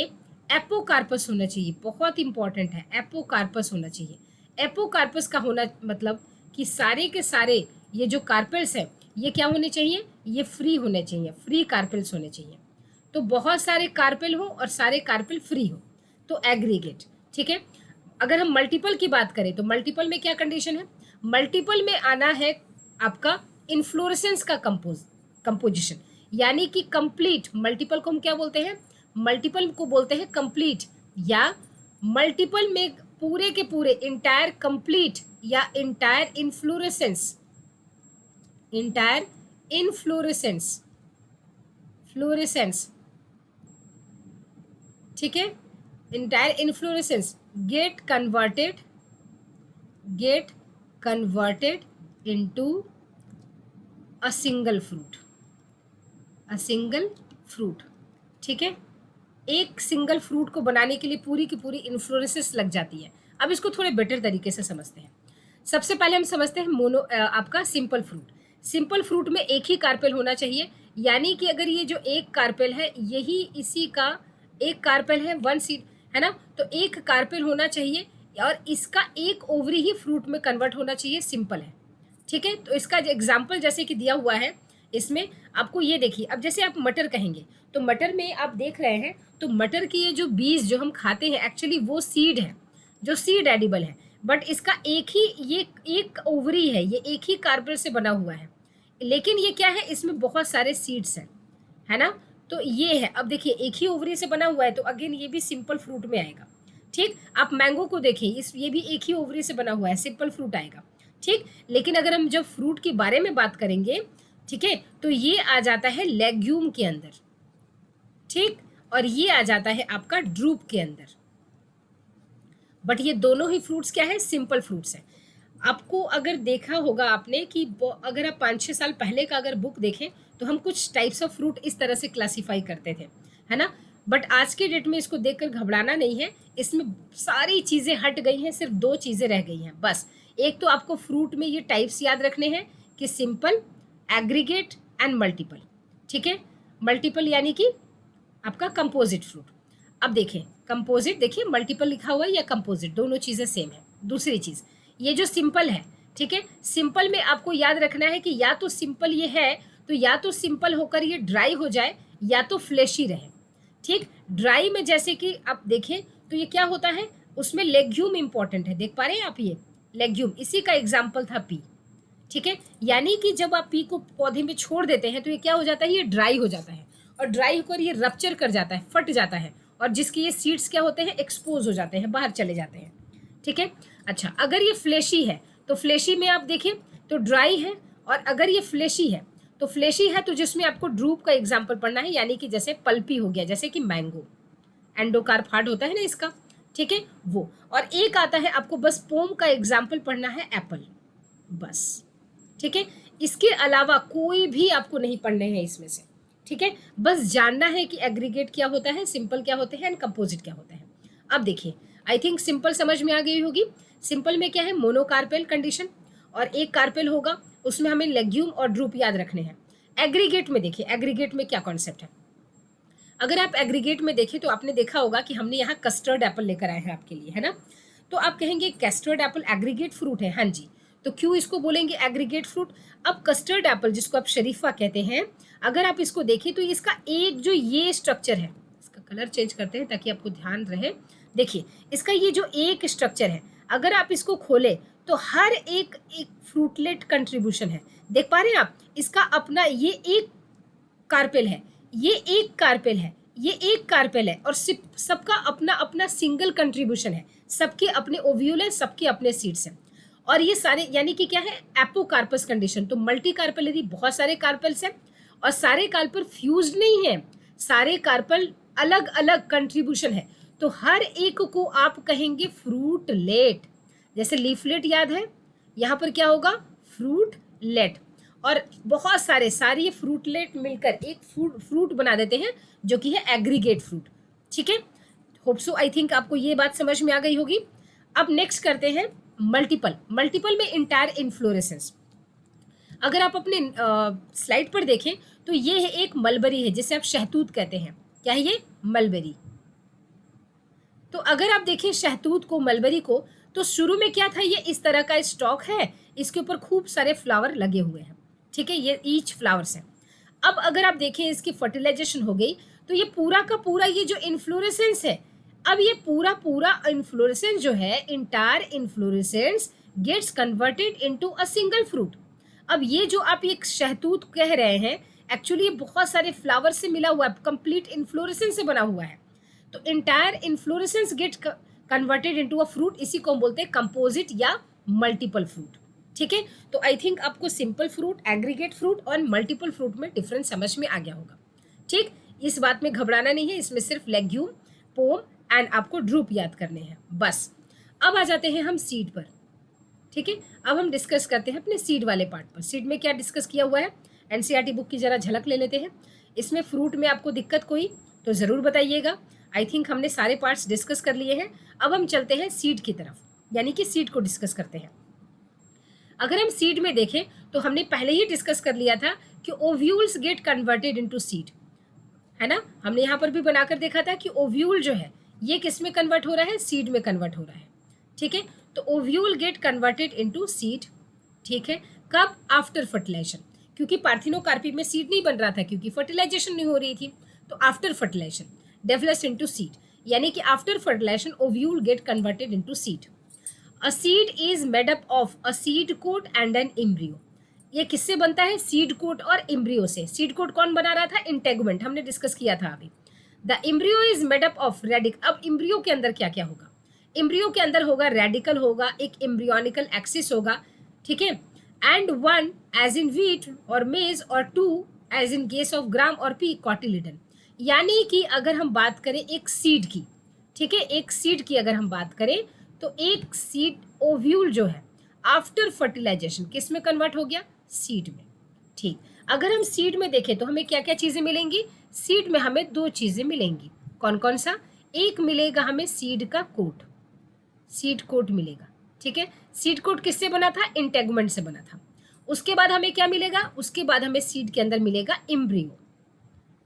एपोकार्पस होना चाहिए, बहुत इंपॉर्टेंट है, एपोकार्पस होना चाहिए। एपोकार्पस का होना मतलब कि सारे के सारे ये जो कार्पेल्स हैं ये क्या होने चाहिए, ये फ्री होने चाहिए, फ्री कार्पेल्स होने चाहिए। तो बहुत सारे कार्पेल हो और सारे कार्पेल फ्री हो तो एग्रीगेट। ठीक है, अगर हम मल्टीपल की बात करें तो मल्टीपल में क्या कंडीशन है, मल्टीपल में आना है आपका इन्फ्लोरेसेंस का कंपोजिशन, यानी कि कंप्लीट। मल्टीपल को हम क्या बोलते हैं, मल्टीपल को बोलते हैं कंप्लीट, या मल्टीपल में पूरे के पूरे इंटायर कंप्लीट या entire inflorescence, entire inflorescence, fluorescence. ठीक है, entire inflorescence gate converted into a single fruit, a single fruit. ठीक है, एक सिंगल फ्रूट को बनाने के लिए पूरी की पूरी इन्फ्लोरेसेंस लग जाती है। अब इसको थोड़े बेटर तरीके से समझते हैं। सबसे पहले हम समझते हैं आपका सिंपल फ्रूट। सिंपल फ्रूट में एक ही कार्पेल होना चाहिए, यानी कि अगर ये जो एक कार्पेल है यही इसी का एक कार्पेल है, वन सीड है ना, तो एक कार्पेल होना चाहिए और इसका एक ओवरी ही फ्रूट में कन्वर्ट होना चाहिए, सिंपल है। ठीक है, तो इसका एग्जाम्पल जैसे कि दिया हुआ है इसमें आपको, ये देखिए, अब जैसे आप मटर कहेंगे तो मटर में आप देख रहे हैं तो मटर की ये जो बीज जो हम खाते हैं एक्चुअली वो सीड है, जो सीड एडिबल है, बट इसका एक ही ये एक ओवरी है, ये एक ही कार्पेल से बना हुआ है, लेकिन ये क्या है, इसमें बहुत सारे सीड्स हैं, है ना, तो ये है। अब देखिए एक ही ओवरी से बना हुआ है तो अगेन ये भी सिंपल फ्रूट में आएगा। ठीक, आप मैंगो को देखें, ये भी एक ही ओवरी से बना हुआ है, सिंपल फ्रूट आएगा। ठीक, लेकिन अगर हम जब फ्रूट के बारे में बात करेंगे, ठीक है, तो ये आ जाता है लेग्यूम के अंदर। ठीक, और ये आ जाता है आपका ड्रूप के अंदर। बट ये दोनों ही फ्रूट्स क्या है, सिंपल फ्रूट्स हैं। आपको अगर देखा होगा आपने कि अगर आप 5-6 साल पहले का अगर बुक देखें तो हम कुछ टाइप्स ऑफ फ्रूट इस तरह से क्लासीफाई करते थे, है ना। बट आज के डेट में इसको देखकर घबराना नहीं है, इसमें सारी चीज़ें हट गई हैं, सिर्फ 2 चीज़ें रह गई हैं बस। एक तो आपको फ्रूट में ये टाइप्स याद रखने हैं कि सिंपल, एग्रीगेट एंड मल्टीपल। ठीक है, मल्टीपल यानी कि आपका कंपोजिट फ्रूट। अब देखें कंपोजिट, देखिए मल्टीपल लिखा हुआ है या कंपोजिट, दोनों चीज़ें सेम है। दूसरी चीज़, ये जो सिंपल है, ठीक है, सिंपल में आपको याद रखना है कि या तो सिंपल ये है तो या तो सिंपल होकर ये ड्राई हो जाए या तो फ्लैशी रहे। ठीक, ड्राई में जैसे कि आप देखें तो ये क्या होता है, उसमें लेग्यूम इंपॉर्टेंट है, देख पा रहे हैं आप, ये लेग्यूम, इसी का एग्जाम्पल था पी। ठीक है, यानी कि जब आप पी को पौधे में छोड़ देते हैं तो ये क्या हो जाता है, ये ड्राई हो जाता है, और ड्राई होकर ये रप्चर कर जाता है, फट जाता है, और जिसके ये सीड्स क्या होते हैं, एक्सपोज हो जाते हैं, बाहर चले जाते हैं। ठीक है, अच्छा अगर ये फ्लैशी है तो फ्लैशी में आप देखें तो ड्राई है, और अगर ये फ्लैशी है तो फ्लैशी है तो जिसमें आपको ड्रूप का एग्जाम्पल पढ़ना है, यानी कि जैसे पल्पी हो गया, जैसे कि मैंगो, एंडोकार्प हार्ड होता है ना इसका। ठीक है, वो, और एक आता है आपको बस पोम का एग्जाम्पल पढ़ना है, एप्पल, बस। ठीक है, इसके अलावा कोई भी आपको नहीं पढ़ने हैं इसमें से। ठीक है, बस जानना है कि एग्रीगेट क्या होता है, सिंपल क्या होते हैं एंड कंपोजिट क्या होता है। अब देखिए, आई थिंक सिंपल समझ में आ गई होगी। सिंपल में क्या है, मोनोकार्पेल कंडीशन, और एक कार्पेल होगा, उसमें हमें लेग्यूम और ड्रूप याद रखने हैं। एग्रीगेट में देखिए, एग्रीगेट में क्या कॉन्सेप्ट है, अगर आप एग्रीगेट में देखें तो आपने देखा होगा कि हमने यहाँ कस्टर्ड एप्पल लेकर आए हैं आपके लिए, है ना। तो आप कहेंगे कस्टर्ड एप्पल एग्रीगेट फ्रूट है, हाँ जी, तो क्यों इसको बोलेंगे एग्रीगेट फ्रूट। अब कस्टर्ड एप्पल जिसको आप शरीफा कहते हैं, अगर आप इसको देखें तो इसका एक जो ये स्ट्रक्चर है, इसका कलर चेंज करते हैं ताकि आपको ध्यान रहे। देखिए इसका ये जो एक स्ट्रक्चर है, अगर आप इसको खोले तो हर एक फ्रूटलेट कंट्रीब्यूशन है, देख पा रहे हैं आप, इसका अपना ये एक कार्पेल है, ये एक कार्पेल है, ये एक कार्पेल है, और सबका अपना अपना सिंगल कंट्रीब्यूशन है, सबके अपने ओव्यूल है, सबके अपने सीड्स हैं, और ये सारे यानी कि क्या है, एपोकार्पस कंडीशन। तो मल्टी कार्पेलरी, बहुत सारे कार्पेल्स हैं, और सारे कार्पेल फ्यूज्ड नहीं है, सारे कार्पेल अलग अलग कंट्रीब्यूशन है, तो हर एक को आप कहेंगे फ्रूटलेट। जैसे लीफलेट याद है, यहाँ पर क्या होगा, फ्रूटलेट, और बहुत सारे ये फ्रूटलेट मिलकर एक फ्रूट बना देते हैं जो कि है एग्रीगेट फ्रूट। ठीक है, होप सो आई थिंक आपको ये बात समझ में आ गई होगी। अब नेक्स्ट करते हैं मल्टीपल। मल्टीपल में इंटायर इन्फ्लोरेसेंस, अगर आप अपने स्लाइड पर देखें तो ये है एक मलबरी है जिसे आप शहतूत कहते हैं। क्या है ये, मलबरी। तो अगर आप देखें शहतूत को, मलबरी को, तो शुरू में क्या था, ये इस तरह का स्टॉक है, इसके ऊपर खूब सारे फ्लावर लगे हुए हैं। ठीक है, ये ईच फ्लावर्स हैं। अब अगर आप देखें इसकी फर्टिलाइजेशन हो गई तो ये पूरा का पूरा ये जो इन्फ्लोरेसेंस है, अब ये पूरा इन्फ्लोरेसेंस जो है, entire inflorescence gets converted into a single fruit. अब ये जो आप ये शहतूत कह रहे हैं, एक्चुअली ये बहुत सारे फ्लावर से मिला हुआ है, कंप्लीट इन्फ्लोरेसेंस से बना हुआ है। तो entire inflorescence gate converted into a fruit, इसी को हम बोलते हैं कंपोजिट या मल्टीपल फ्रूट। ठीक है, तो आई थिंक आपको सिंपल फ्रूट, एग्रीगेट फ्रूट और मल्टीपल फ्रूट में डिफरेंस समझ में आ गया होगा। ठीक, इस बात में घबराना नहीं है, इसमें सिर्फ लेग्यूम, पोम एंड आपको ड्रूप याद करने हैं, बस। अब आ जाते हैं हम सीड पर। ठीक है, अब हम डिस्कस करते हैं अपने सीड वाले पार्ट पर। सीड में क्या डिस्कस किया हुआ है, एनसीईआरटी बुक की जरा झलक ले लेते हैं। इसमें फ्रूट में आपको दिक्कत कोई तो ज़रूर बताइएगा। आई थिंक हमने सारे पार्ट्स डिस्कस कर लिए हैं। अब हम चलते हैं सीड की तरफ, यानी कि सीड को डिस्कस करते हैं। अगर हम सीड में देखें तो हमने पहले ही डिस्कस कर लिया था कि ovules gate converted into seed, है ना। हमने यहाँ पर भी बनाकर देखा था कि ओव्यूल जो है ये किस में कन्वर्ट हो रहा है, सीड में कन्वर्ट हो रहा है। ठीक है, तो ovule get converted into seed. ठीक है, कब, आफ्टर फर्टिलाइजेशन, क्योंकि पार्थिनोकार्पी में सीड नहीं बन रहा था क्योंकि फर्टिलाइजेशन नहीं हो रही थी। तो after fertilisation develops into seed, यानी कि after fertilisation ovule get converted into seed. A seed is made up of a seed coat and an embryo. ये किससे बनता है, सीड कोट और एम्ब्रियो से। सीड कोट कौन बना रहा था, इंटेगुमेंट, हमने डिस्कस किया था अभी। The embryo is made up of radicle. अब एम्ब्रियो के अंदर क्या क्या होगा, एम्ब्रियो के अंदर होगा रेडिकल होगा, एक एम्ब्रियोनिकल एक्सिस होगा, ठीक है, and one as in wheat और मेज और two as in case of gram और पी कॉटिलिडन। यानी कि अगर हम बात करें एक सीड की, ठीक है, एक सीड की अगर हम बात करें तो एक सीड ओव्यूल जो है आफ्टर फर्टिलाइजेशन किस में कन्वर्ट हो गया, सीड में। ठीक, अगर हम सीड में देखें तो हमें क्या क्या चीजें मिलेंगी, सीड में हमें दो चीजें मिलेंगी, कौन कौन सा, एक मिलेगा हमें सीड का कोट, सीड कोट मिलेगा, ठीक है, सीड कोट किससे बना था, इंटेगमेंट से बना था। उसके बाद हमें क्या मिलेगा, उसके बाद हमें सीड के अंदर मिलेगा इम्ब्रियो,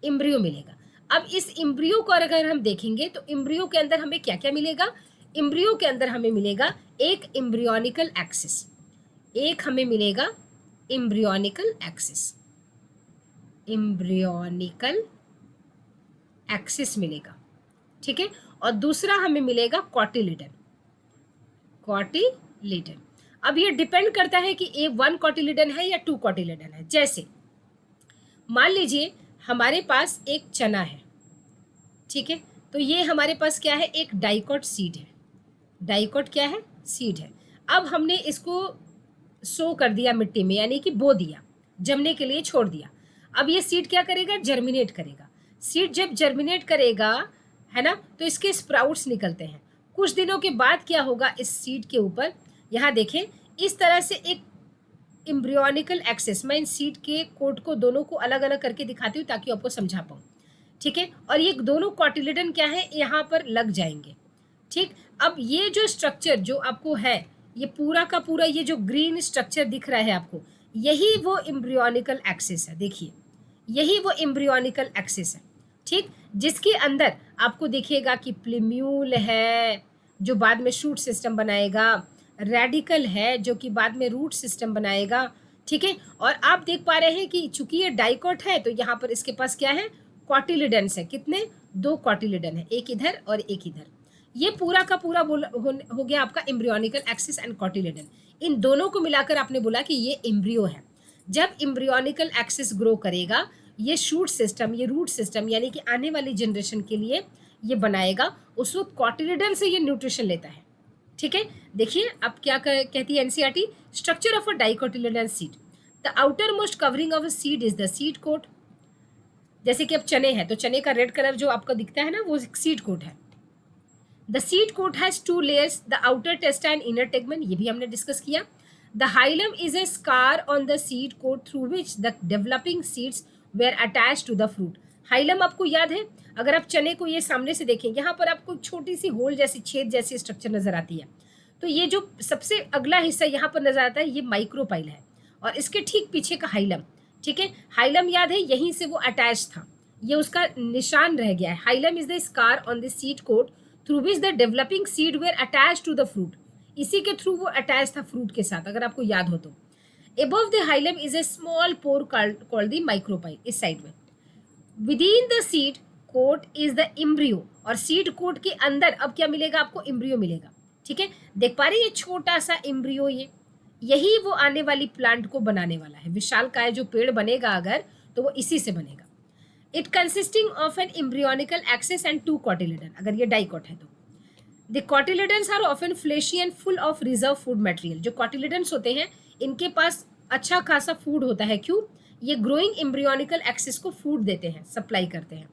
इम्ब्रियो मिलेगा। अब इस इम्ब्रियो को अगर हम देखेंगे तो इम्ब्रियो के अंदर हमें क्या क्या मिलेगा, इम्ब्रियो के अंदर हमें मिलेगा एक इम्ब्रियोनिकल एक्सिस, एक हमें मिलेगा इम्ब्रियोनिकल एक्सिस, इम्ब्रियोनिकल एक्सिस मिलेगा, ठीक है, और दूसरा हमें मिलेगा कॉटिलिडन, कॉटिलिडन। अब ये डिपेंड करता है कि ए वन कॉटिलिडन है या टू कॉटिलिडन है। जैसे मान लीजिए हमारे पास एक चना है, ठीक है, तो ये हमारे पास क्या है, एक डाइकोट सीड है, डाइकोट क्या है, सीड है। अब हमने इसको सो कर दिया मिट्टी में, यानी कि बो दिया, जमने के लिए छोड़ दिया। अब ये सीड क्या करेगा, जर्मिनेट करेगा। सीड जब जर्मिनेट करेगा, है ना, तो इसके स्प्राउट्स निकलते हैं। कुछ दिनों के बाद क्या होगा, इस सीड के ऊपर यहाँ देखें इस तरह से एक इम्ब्रियोनिकल एक्सेस, मैं इन सीड के कोट को दोनों को अलग अलग करके दिखाती हूँ ताकि आपको समझा पाऊँ, ठीक है, और ये दोनों कॉटिलिडन क्या है, यहाँ पर लग जाएंगे, ठीक। अब ये जो स्ट्रक्चर जो आपको है, ये पूरा का पूरा ये जो ग्रीन स्ट्रक्चर दिख रहा है आपको, यही वो इम्ब्रियोनिकल एक्सिस है, देखिए यही वो इम्ब्रियोनिकल एक्सिस है, ठीक, जिसके अंदर आपको दिखेगा कि प्लीम्यूल है जो बाद में शूट सिस्टम बनाएगा, रेडिकल है जो कि बाद में रूट सिस्टम बनाएगा, ठीक है, और आप देख पा रहे हैं कि चूंकि ये डाइकोट है तो यहाँ पर इसके पास क्या है, कॉटिलिडन्स है, कितने, दो कॉटिलिडन है, एक इधर और एक इधर। ये पूरा का पूरा हो गया आपका एम्ब्रियोनिकल एक्सिस एंड कॉटिलिडन। इन दोनों को मिलाकर आपने बोला कि ये एम्ब्रियो है। जब एम्ब्रियोनिकल एक्सिस ग्रो करेगा, ये शूट सिस्टम, ये रूट सिस्टम, यानी कि आने वाली जनरेशन के लिए ये बनाएगा, उस वक्त कॉटिलिडन से ये न्यूट्रिशन लेता है, ठीक है। देखिए अब क्या कहती है NCERT, structure of a dicotyledon seed, the outermost covering of a seed is the seed coat. जैसे कि अब चने हैं तो चने का रेड कलर जो आपको दिखता है ना, वो सीड कोट है। The seed coat has two layers, the outer testa and inner tegmen, ये भी हमने डिस्कस किया। The hilum is a scar on the seed coat through which the developing seeds were attach to the fruit. Hilum आपको याद है, अगर आप चने को ये सामने से देखें, यहाँ पर आपको छोटी सी होल जैसी, छेद जैसी स्ट्रक्चर नजर आती है, तो ये जो सबसे अगला हिस्सा यहाँ पर नजर आता है, ये माइक्रोपाइल है, और इसके ठीक पीछे का हाइलम, ठीक है, हाइलम याद है, यहीं से वो अटैच था, ये उसका निशान रह गया है। Hilum is the scar on the seed coat through which the developing seed were attach to the fruit, इसी के थ्रू वो अटैच था फ्रूट के साथ, अगर आपको याद हो तो। Above the hilum is a small pore called the micropyle, इस साइड में। Within the seed coat is the embryo, और seed coat के अंदर अब क्या मिलेगा आपको, embryo मिलेगा, ठीक है। देख पा रहे हैं ये छोटा सा embryo, ये यही वो आने वाली प्लांट को बनाने वाला है, विशालकाय जो पेड़ बनेगा अगर, तो वो इसी से बनेगा। It consisting of an embryonical axis and two cotyledon, अगर ये डाइकोट है तो। The cotyledons are often fleshy and full of reserve food material, जो cotyledons होते हैं इनके पास अच्छा खासा फूड होता है, क्यों, ये ग्रोइंग एम्ब्रियोनिकल एक्सिस को फूड देते हैं, सप्लाई करते हैं।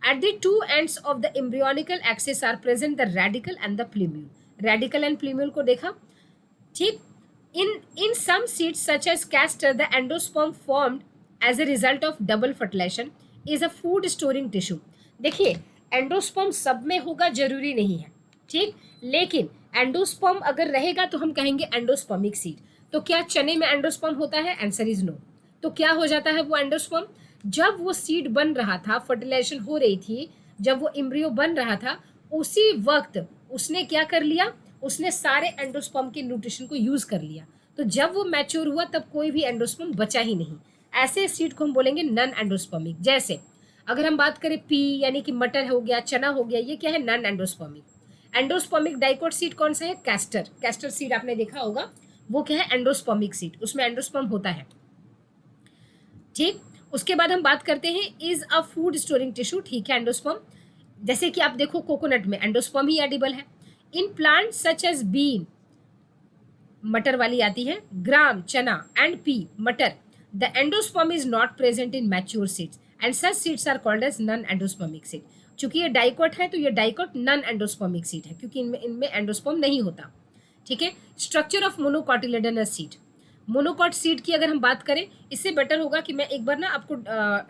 At the two ends of the embryonical axis are present the radicle and the plumule, radicle and plumule को देखा, ठीक। In some seeds such as castor the endosperm formed as a result of double fertilization is a food storing tissue. देखिए एंडोस्पर्म सब में होगा जरूरी नहीं है, ठीक, लेकिन एंडोस्पर्म अगर रहेगा तो हम कहेंगे एंडोस्पर्मिक सीड। तो क्या चने में एंडोस्पर्म होता है, आंसर इज नो। तो क्या हो जाता है वो एंडोस्पर्म, जब वो सीड बन रहा था, फर्टिलाइजेशन हो रही थी, जब वो एम्ब्रियो बन रहा था, उसी वक्त उसने क्या कर लिया, उसने सारे एंडोस्पर्म के न्यूट्रिशन को यूज कर लिया, तो जब वो मैच्योर हुआ तब कोई भी एंडोस्पर्म बचा ही नहीं। ऐसे सीड को हम बोलेंगे नॉन एंडोस्पर्मिक। जैसे अगर हम बात करें पी यानी कि मटर हो गया, चना हो गया, ये क्या है, non endospermic. Endospermic dicot seed कौन सा है, कैस्टर, कैस्टर सीड आपने देखा होगा, वो क्या है, एंडोस्पर्मिक सीड, उसमें एंडोस्पर्म होता है, ठीक। उसके बाद हम बात करते हैं is a food storing tissue, ठीक है, एंडोस्पर्म। जैसे कि आप देखो कोकोनट में एंडोस्पर्म ही एडिबल है। In plant such as bean, मटर वाली आती है, ग्राम चना एंड पी मटर, the endosperm is not present in mature seeds and such seeds are called as non endospermic seed. चूंकि ये डाइकोट है तो ये डाइकोट नॉन एंडोस्पर्मिक सीड है, क्योंकि इनमें इनमें एंडोस्पर्म नहीं होता। ठीक है। Structure of monocotyledonous seed, monocot seed की अगर हम बात करें, इससे बेटर होगा कि मैं एक बार ना आपको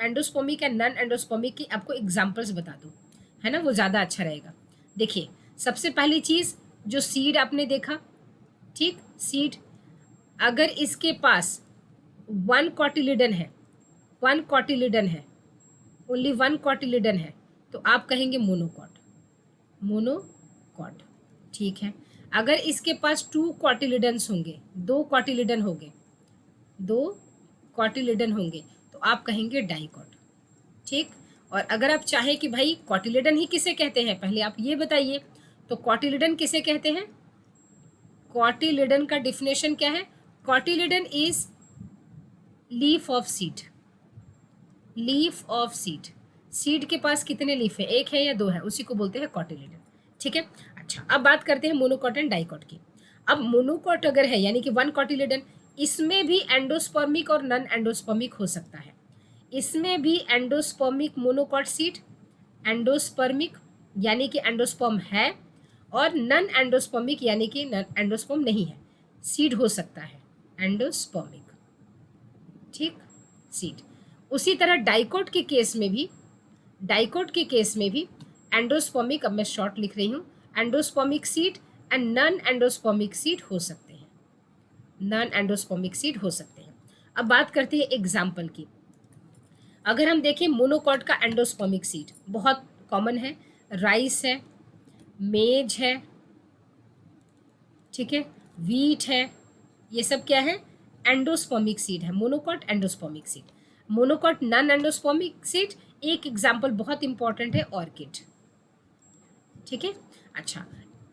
एंडोस्पर्मिक एंड नॉन एंडोस्पर्मिक की आपको एग्जांपल्स बता दूं, है ना, वो ज़्यादा अच्छा रहेगा। देखिए, सबसे पहली चीज़ जो सीड आपने देखा, ठीक, सीड अगर इसके पास वन कॉटिलिडन है, वन कॉटिलिडन है, ओनली वन कॉटिलिडन है, तो आप कहेंगे मोनोकॉट, मोनोकॉट। ठीक है। अगर इसके पास टू कॉटिलिडन्स होंगे, दो कॉटिलिडन होंगे, दो कॉटिलिडन होंगे, तो आप कहेंगे डाइकॉट। ठीक। और अगर आप चाहें कि भाई कॉटिलिडन ही किसे कहते हैं, पहले आप ये बताइए, तो कॉटिलिडन किसे कहते हैं? कॉटिलिडन का डिफिनेशन क्या है? Cotyledon is leaf of seed, leaf of seed. Seed के पास कितने लीफ है, एक है या दो है, उसी को बोलते हैं कॉटिलिडन। ठीक है। अच्छा, अब बात करते हैं मोनोकॉट एंड डाइकॉट की। अब मोनोकॉट अगर है यानी कि वन कॉटिलिडन, इसमें भी एंडोस्पर्मिक और नॉन एंडोस्पर्मिक हो सकता है। इसमें भी एंडोस्पर्मिक मोनोकॉट सीड, एंडोस्पर्मिक यानी कि एंडोस्पर्म है, और नॉन एंडोस्पर्मिक यानी कि एंडोस्पर्म नहीं है, सीड हो सकता है एंडोस्पर्मिक। ठीक, सीड। उसी तरह डाइकोट के केस में भी, डाइकोट के केस में भी एंडोस्पर्मिक, अब मैं शॉर्ट लिख रही हूँ, endospermic seed and non endospermic seed हो सकते हैं, नॉन एंडोस्पर्मिक सीड हो सकते हैं। अब बात करते हैं एग्जाम्पल की। अगर हम देखें मोनोकॉट का एंडोस्पर्मिक सीड बहुत कॉमन है, राइस है, मेज है, ठीक है, वीट है, ये सब क्या है? एंडोस्पर्मिक सीड है, monocot endospermic seed. Monocot non endospermic seed, एक एग्जाम्पल बहुत इंपॉर्टेंट है, ऑर्किड। ठीक है। अच्छा,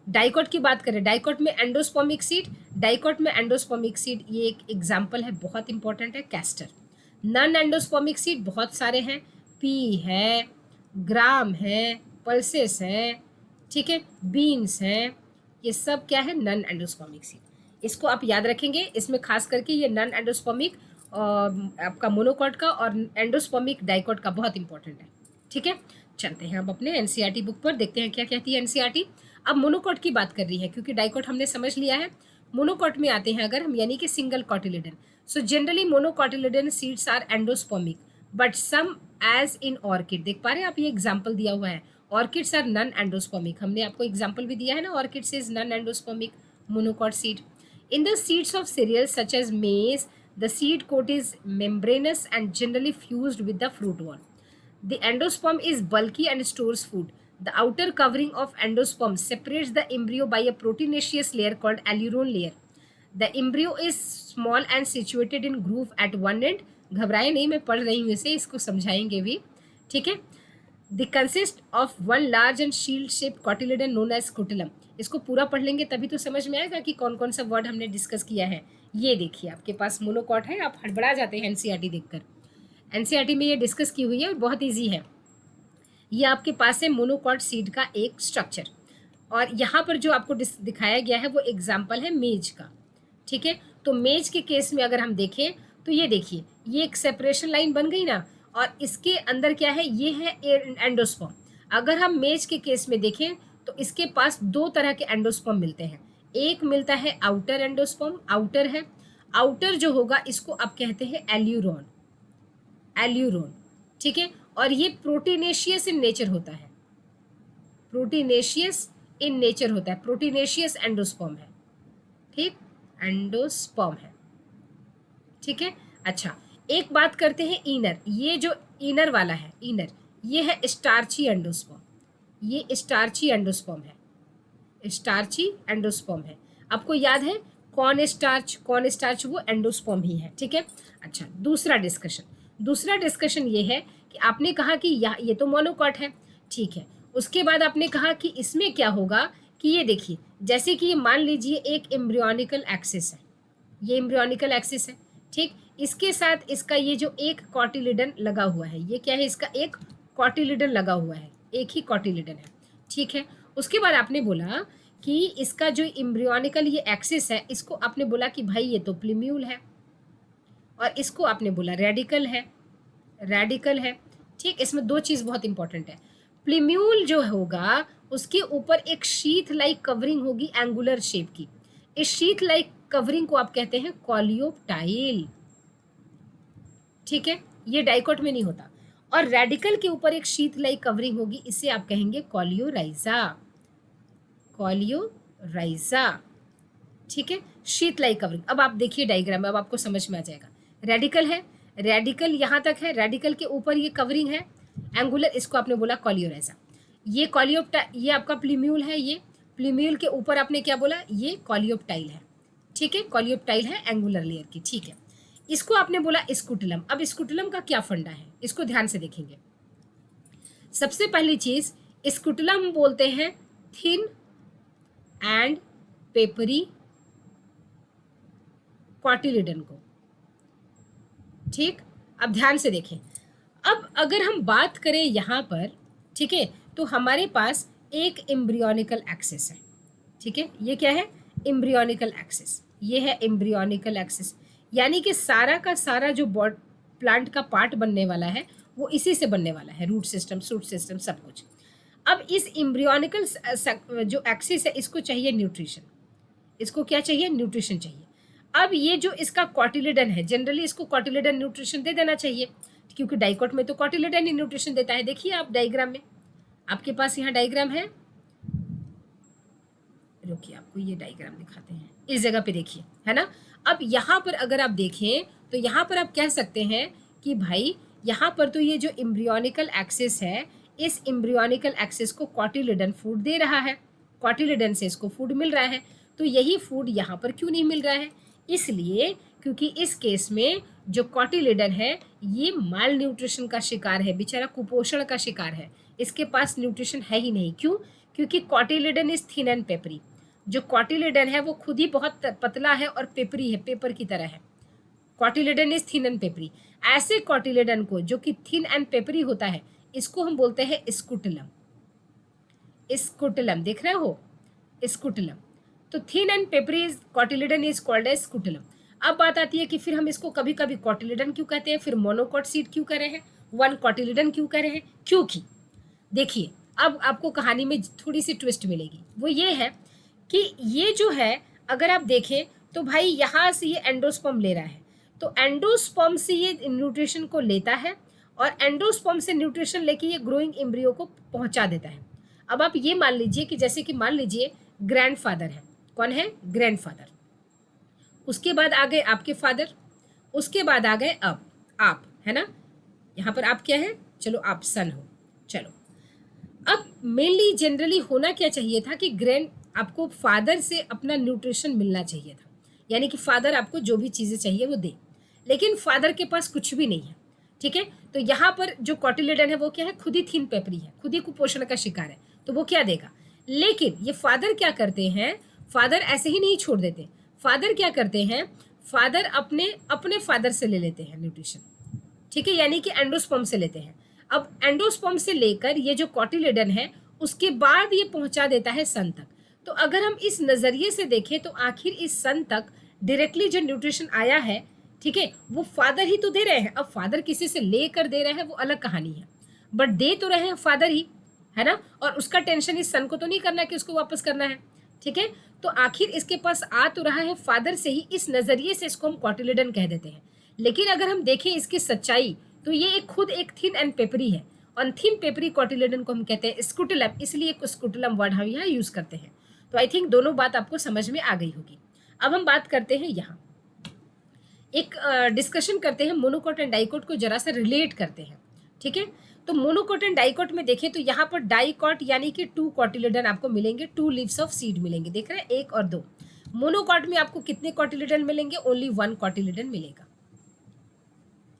डाइकोट की बात करें, डाइकोट में एंडोस्पर्मिक सीड, डाइकोट में एंडोस्पर्मिक सीड, ये एक एग्जाम्पल है, बहुत इंपॉर्टेंट है, कैस्टर। नॉन एंडोस्पर्मिक सीड बहुत सारे हैं, पी है, ग्राम है, पल्सेस है, ठीक है, बीन्स है, ये सब क्या है? Non endospermic seed. इसको आप याद रखेंगे, इसमें खास करके ये नॉन एंडोस्पर्मिक आपका मोनोकॉट का और एंडोस्पर्मिक डाइकोट का बहुत इंपॉर्टेंट है। ठीक है। चलते हैं अब अपने एनसीईआरटी बुक पर, देखते हैं क्या कहती है एनसीईआरटी। अब मोनोकॉट की बात कर रही है, क्योंकि डाइकोट हमने समझ लिया है। मोनोकॉट में आते हैं अगर हम, यानी कि single cotyledon. So generally monocotyledon seeds are endospermic, but some as in orchid, देख पा रहे हैं आप, ये एग्जाम्पल दिया हुआ है, ऑर्किड्स आर नॉन एंडोस्पर्मिक, हमने आपको एग्जाम्पल भी दिया है ना, orchids is non endospermic monocot seed. In the seeds of cereals such as maize, the seed coat is membranous and generally fused with the fruit wall. The endosperm is bulky and stores food. The outer covering of endosperm separates the embryo by a proteinaceous layer called alluron layer. The embryo is small and situated in groove at one end. घबराए नहीं, मैं पढ़ रही हूँ इसे, इसको समझाएंगे भी। ठीक है। The consist of one large and shield-shaped cotyledon known as scutellum. इसको पूरा पढ़ लेंगे तभी तो समझ में आएगा कि कौन कौन सा वर्ड हमने डिस्कस किया है। ये देखिए, आपके पास मोनोकॉट है, आप हड़बड़ा जाते हैं एनसीईआरटी देखकर। एनसीईआरटी में ये डिस्कस की हुई है और बहुत ईजी है। ये आपके पास है मोनोकॉट सीड का एक स्ट्रक्चर, और यहाँ पर जो आपको दिखाया गया है वो एग्जाम्पल है मेज का। ठीक है। तो मेज के केस में अगर हम देखें तो ये देखिए, ये एक सेपरेशन लाइन बन गई ना, और इसके अंदर क्या है? ये है एंडोस्पर्म। अगर हम मेज के केस में देखें तो इसके पास दो तरह के एंडोस्पर्म मिलते हैं। एक मिलता है आउटर एंडोस्पर्म, आउटर है, आउटर जो होगा इसको आप कहते हैं एल्यूरोन, एल्यूरोन। ठीक है। और ये प्रोटीनेशियस इन नेचर होता है, प्रोटीनेशियस इन नेचर होता है, प्रोटीनेशियस एंडोस्पर्म है। ठीक, एंडोस्पर्म है। ठीक है। अच्छा, एक बात करते हैं इनर, ये जो इनर वाला है, इनर, ये है स्टार्ची एंडोस्पर्म, ये स्टार्ची एंडोस्पर्म है, स्टार्ची एंडोस्पर्म है। आपको याद है कॉर्न स्टार्च, कॉर्न स्टार्च वो एंडोस्पर्म ही है। ठीक है। अच्छा, दूसरा डिस्कशन ये है कि आपने कहा कि ये तो मोनोकॉट है, ठीक है। उसके बाद आपने कहा कि इसमें क्या होगा कि ये देखिए, जैसे कि ये मान लीजिए एक एम्ब्रियोनिकल एक्सिस है, ये एम्ब्रियोनिकल एक्सिस है, ठीक, इसके साथ इसका ये जो एक कॉटिलिडन लगा हुआ है, ये क्या है? इसका एक कॉटिलिडन लगा हुआ है, एक ही कॉटिलिडन है। ठीक है। उसके बाद आपने बोला कि इसका जो एम्ब्रियोनिकल ये एक्सिस है, इसको आपने बोला कि भाई ये तो प्लीम्यूल है, और इसको आपने बोला रेडिकल है, रेडिकल है। ठीक, इसमें दो चीज़ बहुत इंपॉर्टेंट है। प्लीम्यूल जो होगा उसके ऊपर एक शीथ लाइक कवरिंग होगी एंगुलर शेप की। इस शीथ लाइक कवरिंग को आप कहते हैं कॉलियोप्टाइल। ठीक है, ये डाइकोट में नहीं होता। और रेडिकल के ऊपर एक शीथ लाइक कवरिंग होगी, इसे आप कहेंगे कॉलियोराइजा, कॉलियोराइजा। ठीक है, शीथ लाइक कवरिंग। अब आप देखिए डायग्राम में, अब आपको समझ में आ जाएगा। रेडिकल है, रेडिकल यहाँ तक है, रेडिकल के ऊपर ये कवरिंग है एंगुलर, इसको आपने बोला कॉलियोराइजा। ये आपका प्लीम्यूल है, ये प्लीम्यूल के ऊपर आपने क्या बोला, ये कॉलियोप्टाइल है। ठीक है, कॉलियोप्टाइल है एंगुलर लेयर की। ठीक है, इसको आपने बोला स्कुटुलम। अब स्कुटुलम का क्या फंडा है, इसको ध्यान से देखेंगे। सबसे पहली चीज, स्कुटुलम बोलते हैं थिन एंड पेपरी कॉटिलिडन को। ठीक, अब ध्यान से देखें। अब अगर हम बात करें यहाँ पर, ठीक है, तो हमारे पास एक एम्ब्रियोनिकल एक्सिस है। ठीक है, ये क्या है, एम्ब्रियोनिकल एक्सिस। ये है एम्ब्रियोनिकल एक्सिस, यानी कि सारा का सारा जो प्लांट का पार्ट बनने वाला है वो इसी से बनने वाला है, रूट सिस्टम, शूट सिस्टम, सब कुछ। अब इस एम्ब्रियोनिकल जो एक्सिस है, इसको चाहिए न्यूट्रिशन। इसको क्या चाहिए, न्यूट्रिशन चाहिए। अब ये जो इसका कॉटिलिडन है, जनरली इसको कॉटिलिडन न्यूट्रिशन दे देना चाहिए, क्योंकि डाइकोट में तो कॉटिलिडन ही न्यूट्रिशन देता है। देखिए आप डायग्राम में, आपके पास यहाँ डायग्राम है, रुकिए आपको ये डायग्राम दिखाते हैं, इस जगह पे देखिए, है ना। अब यहाँ पर अगर आप देखें तो यहाँ पर आप कह सकते हैं कि भाई यहाँ पर तो ये जो एम्ब्रियोनिकल एक्सिस है, इस एम्ब्रियोनिकल एक्सिस को कॉटिलिडन फूड दे रहा है, कॉटिलिडन से इसको फूड मिल रहा है। तो यही फूड यहाँ पर क्यों नहीं मिल रहा है, इसलिए क्योंकि इस केस में जो कॉटिलिडन है ये माल न्यूट्रिशन का शिकार है, बेचारा कुपोषण का शिकार है, इसके पास न्यूट्रिशन है ही नहीं। क्यों, क्योंकि cotyledon is thin and peppery. जो कॉटिलिडन है वो खुद ही बहुत पतला है और पेपरी है, पेपर की तरह है। Cotyledon is thin and peppery. ऐसे कॉटिलिडन को जो कि थिन एंड पेपरी होता है, इसको हम बोलते हैं स्कुटुलम। स्कुटुलम देख रहे हो, स्कुटुलम। तो thin and papery cotyledon is called as scutellum. अब बात आती है कि फिर हम इसको कभी कभी कॉटिलिडन क्यों कहते हैं, फिर मोनोकॉट सीड क्यों कह रहे हैं, वन कॉटिलिडन क्यों कह रहे हैं, क्योंकि देखिए अब आपको कहानी में थोड़ी सी ट्विस्ट मिलेगी। वो ये है कि ये जो है, अगर आप देखें तो भाई यहाँ से ये एंडोस्पर्म ले रहा है, तो एंडोस्पर्म से ये न्यूट्रिशन को लेता है और एंडोस्पर्म से न्यूट्रिशन लेके ये ग्रोइंग एम्ब्रियो को पहुंचा देता है। अब आप ये मान लीजिए कि जैसे कि मान लीजिए ग्रैंडफादर है, कौन है, ग्रैंडफादर, उसके बाद आ गए आपके फादर, उसके बाद आ गए अब आप, है ना। यहाँ पर आप क्या है, चलो आप सन हो। चलो अब मेनली जनरली होना क्या चाहिए था कि आपको फादर से अपना न्यूट्रिशन मिलना चाहिए था, यानी कि फादर आपको जो भी चीज़ें चाहिए वो दे, लेकिन फादर के पास कुछ भी नहीं है। ठीक है, तो यहाँ पर जो कॉटिलिडन है वो क्या है, खुद ही थिन पेपरी है, खुद ही कुपोषण का शिकार है, तो वो क्या देगा। लेकिन ये फादर क्या करते हैं, फादर ऐसे ही नहीं छोड़ देते, फादर क्या करते हैं, फादर अपने फादर से ले लेते हैं न्यूट्रिशन। ठीक है, यानी कि एंडोस्पर्म से लेते हैं। अब एंडोस्पर्म से लेकर ये जो कॉटिलिडन है उसके बाद ये पहुंचा देता है सन तक। तो अगर हम इस नज़रिए से देखें तो आखिर इस सन तक डायरेक्टली जो न्यूट्रिशन आया है, ठीक है, वो फादर ही तो दे रहे हैं। अब फादर किसी से लेकर दे रहे हैं वो अलग कहानी है, बट दे तो रहे हैं फादर ही, है ना। और उसका टेंशन इस सन को तो नहीं करना कि उसको वापस करना है। ठीक है, तो आखिर इसके पास आ तो रहा है फादर से ही, इस नज़रिए से इसको हम कॉटिलिडन कह देते हैं। लेकिन अगर हम देखें इसकी सच्चाई तो ये खुद एक थिन एंड पेपरी है, और थिन पेपरी कॉटिलिडन को हम कहते हैं स्कुटुलम, इसलिए स्कुटुलम वर्ड हम यहाँ यूज़ करते हैं। तो आई थिंक दोनों बात आपको समझ में आ गई होगी। अब हम बात करते हैं यहाँ एक डिस्कशन करते हैं, मोनोकॉट एंड डाइकोट को जरा सा रिलेट करते हैं। ठीक है, तो मोनोकॉट एंड डाइकोट में देखें तो यहाँ पर डाइकोट यानी कि 2 कॉटिलिडन आपको मिलेंगे, 2 लीव्स ऑफ सीड मिलेंगे, देख रहे हैं, 1 और 2। मोनोकॉट में आपको कितने कॉटिलिडन मिलेंगे, ओनली 1 कॉटिलिडन मिलेगा।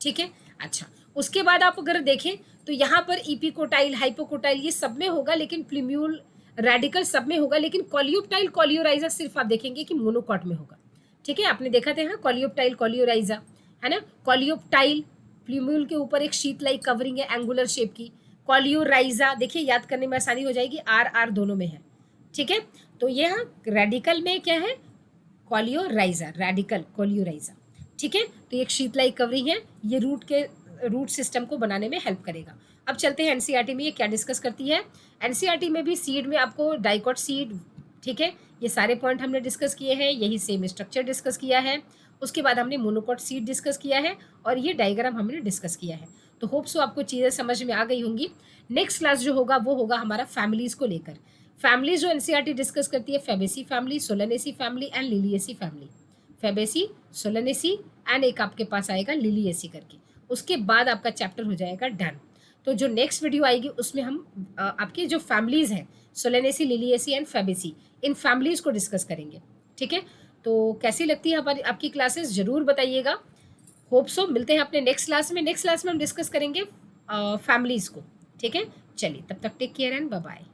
ठीक है, अच्छा, उसके बाद आप अगर देखें तो यहाँ पर इपिकोटाइल, हाइपोकोटाइल ये सब में होगा, लेकिन प्लीम्यूल, रेडिकल सब में होगा, लेकिन कॉलियोप्टाइल, कॉलियोराइजा सिर्फ आप देखेंगे कि मोनोकॉट में होगा। ठीक है, आपने देखा था कॉलियोप्टाइल, कॉलियोराइजा, है ना। कॉलियोप्टाइल प्लीम्यूल के ऊपर एक शीट लाइक कवरिंग है एंगुलर शेप की। कॉलियोराइजा देखिए याद करने में आसानी हो जाएगी, आर दोनों में है। ठीक है। तो यहाँ रेडिकल में क्या है, कोलियोराइजा, रेडिकल कोलियोराइजा, ठीक है। तो ये एक शीतलाई कवरी है, ये रूट सिस्टम को बनाने में हेल्प करेगा। अब चलते हैं एनसीईआरटी में ये क्या डिस्कस करती है। एनसीईआरटी में भी सीड में आपको डाइकॉट सीड, ठीक है, ये सारे पॉइंट हमने डिस्कस किए हैं, यही सेम स्ट्रक्चर डिस्कस किया है। उसके बाद हमने मोनोकॉट सीड डिस्कस किया है और ये डायग्राम हमने डिस्कस किया है। तो होप सो आपको चीज़ें समझ में आ गई होंगी। नेक्स्ट क्लास जो होगा वो होगा हमारा फैमिलीज़ को लेकर। फैमिलीज जो एनसीईआरटी डिस्कस करती है, Fabaceae family, Solanaceae family and Liliaceae family. Fabaceae, Solanaceae and एक आपके पास आएगा लिलिएसी करके। उसके बाद आपका चैप्टर हो जाएगा डन। तो जो नेक्स्ट वीडियो आएगी उसमें हम आपकी जो फैमिलीज़ हैं, Solanaceae, Liliaceae and Fabaceae, in families को डिस्कस करेंगे, ठीक है। तो कैसी लगती है हमारी आपकी क्लासेस, ज़रूर बताइएगा। होप सो मिलते हैं अपने नेक्स्ट क्लास में। नेक्स्ट क्लास में हम डिस्कस करेंगे फैमिलीज़ को, ठीक है। चलिए तब तक take care and bye bye.